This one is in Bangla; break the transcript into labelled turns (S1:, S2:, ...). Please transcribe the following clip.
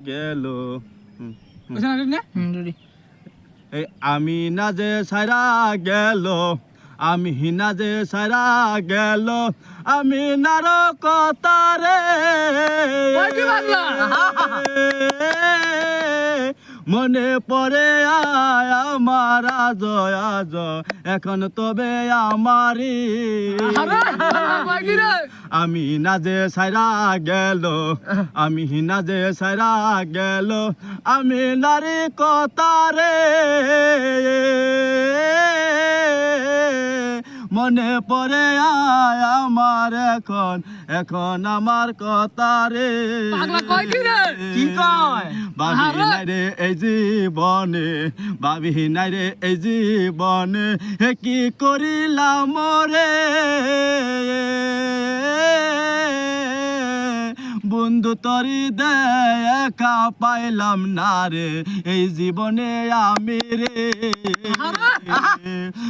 S1: গেল
S2: রেডি
S1: এই আমি না যে সারা গেল আমি না যে সারা গেল আমি নার কতারে মনে পড়ে আয় আমার জয় আজ এখন তবে আমারি আমি না যে সারা গেল আমি না যে সারা গেল আমি নারী কতারে মনে পড়ে আয় আমার এখন এখন আমার কতারে
S2: কি কয়
S1: ভাবি নাই রে এই জীবনে ভাবি নাই রে এই জীবনে হে কি করিলাম রে বন্ধু তরি দেখা পাইলাম না রে এই জীবনে আমি রে